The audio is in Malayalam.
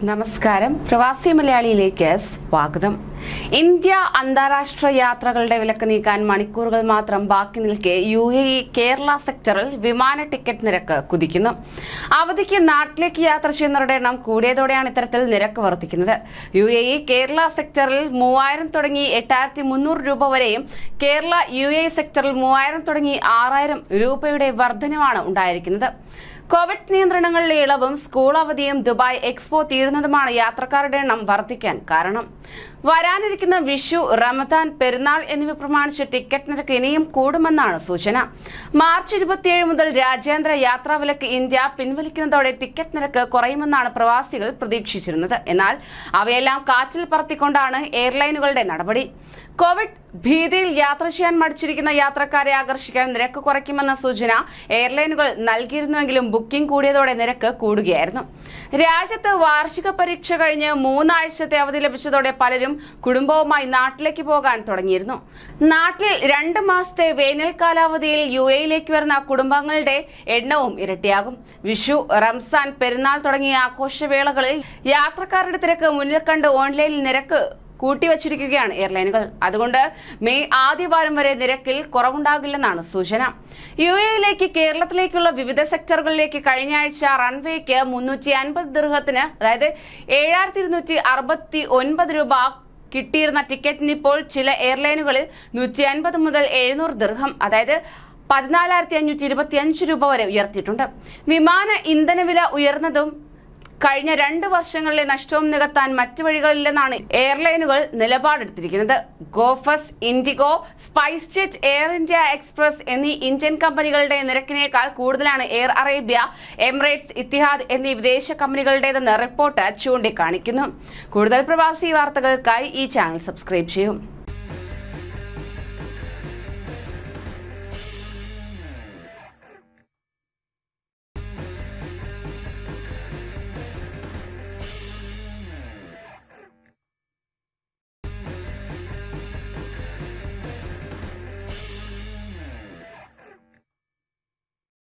നമസ്കാരം. പ്രവാസി മലയാളിയിലേക്ക് സ്വാഗതം. ഇന്ത്യ അന്താരാഷ്ട്ര യാത്രകളുടെ വിലക്ക് നീക്കാൻ മണിക്കൂറുകൾ മാത്രം ബാക്കി നിൽക്കെ UAE കേരള സെക്ടറിൽ വിമാന ടിക്കറ്റ് നിരക്ക് കുതിക്കുന്നു. അവധിക്ക് നാട്ടിലേക്ക് യാത്ര ചെയ്യുന്നവരുടെ എണ്ണം കൂടിയതോടെയാണ് ഇത്തരത്തിൽ നിരക്ക് വർദ്ധിക്കുന്നത്. UAE കേരള സെക്ടറിൽ 3000 തുടങ്ങി 8300 രൂപ വരെയും കേരള UAE സെക്ടറിൽ 3000 തുടങ്ങി 6000 രൂപയുടെ വർധനവാണ് ഉണ്ടായിരിക്കുന്നത്. കോവിഡ് നിയന്ത്രണങ്ങളിലെ ഇളവും സ്കൂൾ അവധിയും ദുബായ് എക്സ്പോ തീരുന്നതുമാണ് യാത്രക്കാരുടെ എണ്ണം വർദ്ധിക്കാൻ കാരണം. വരാനിരിക്കുന്ന വിഷു, റമദാൻ, പെരുന്നാൾ എന്നിവ പ്രമാണിച്ച് ടിക്കറ്റ് നിരക്ക് ഇനിയും കൂടുമെന്നാണ് സൂചന. മാർച്ച് 27 മുതൽ രാജ്യാന്തര യാത്രാ വിലക്ക് ഇന്ത്യ പിൻവലിക്കുന്നതോടെ ടിക്കറ്റ് നിരക്ക് കുറയുമെന്നാണ് പ്രവാസികൾ പ്രതീക്ഷിച്ചിരുന്നത്. എന്നാൽ അവയെല്ലാം കാറ്റിൽ പറത്തിക്കൊണ്ടാണ് എയർലൈനുകളുടെ നടപടി. കോവിഡ് ഭീതിയിൽ യാത്ര ചെയ്യാൻ മടിച്ചിരിക്കുന്ന യാത്രക്കാരെ ആകർഷിക്കാൻ നിരക്ക് കുറയ്ക്കുമെന്ന സൂചന എയർലൈനുകൾ നൽകിയിരുന്നുവെങ്കിലും ബുക്കിംഗ് കൂടിയതോടെ നിരക്ക് കൂടുകയായിരുന്നു. രാജ്യത്ത് വാർഷിക പരീക്ഷ കഴിഞ്ഞ് 3 ആഴ്ചത്തെ അവധി ലഭിച്ചതോടെ പലരും കുടുംബവുമായി നാട്ടിലേക്ക് പോകാൻ തുടങ്ങിയിരുന്നു. നാട്ടിൽ 2 മാസത്തെ വേനൽ കാലാവധിയിൽ UAEയിലേക്ക് വരുന്ന കുടുംബങ്ങളുടെ എണ്ണവും ഇരട്ടിയാകും. വിഷു, റംസാൻ, പെരുന്നാൾ തുടങ്ങിയ ആഘോഷവേളകളിൽ യാത്രക്കാരുടെ തിരക്ക് മുന്നിൽ കണ്ട് ഓൺലൈനിൽ നിരക്ക് കൂട്ടിവച്ചിരിക്കുകയാണ് എയർലൈനുകൾ. അതുകൊണ്ട് മെയ് ആദ്യവാരം വരെ നിരക്കിൽ കുറവുണ്ടാകില്ലെന്നാണ് സൂചന. UAEയിലേക്ക് കേരളത്തിലേക്കുള്ള വിവിധ സെക്ടറുകളിലേക്ക് കഴിഞ്ഞ ആഴ്ച റൺവേക്ക് 350 ദിർഹത്തിന്, അതായത് 7269 രൂപ കിട്ടിയിരുന്ന ടിക്കറ്റിന് ഇപ്പോൾ ചില എയർലൈനുകളിൽ 150 മുതൽ 700 ദിർഹം, അതായത് 14525 രൂപ വരെ ഉയർത്തിയിട്ടുണ്ട്. വിമാന ഇന്ധനവില ഉയർന്നതും കഴിഞ്ഞ 2 വർഷങ്ങളിലെ നഷ്ടവും നികത്താൻ മറ്റു വഴികളില്ലെന്നാണ് എയർലൈനുകൾ നിലപാടെടുത്തിരിക്കുന്നത്. ഗോഫസ്, ഇൻഡിഗോ, സ്പൈസ് ജെറ്റ്, എയർ ഇന്ത്യ എക്സ്പ്രസ് എന്നീ ഇന്ത്യൻ കമ്പനികളുടെ നിരക്കിനേക്കാൾ കൂടുതലാണ് എയർ അറേബ്യ, എമിറേറ്റ്സ്, ഇത്തിഹാദ് എന്നീ വിദേശ കമ്പനികളുടേതെന്ന് റിപ്പോർട്ട് ചൂണ്ടിക്കാണിക്കുന്നു. കൂടുതൽ പ്രവാസി വാർത്തകൾക്കായി ഈ ചാനൽ സബ്സ്ക്രൈബ് ചെയ്യൂ.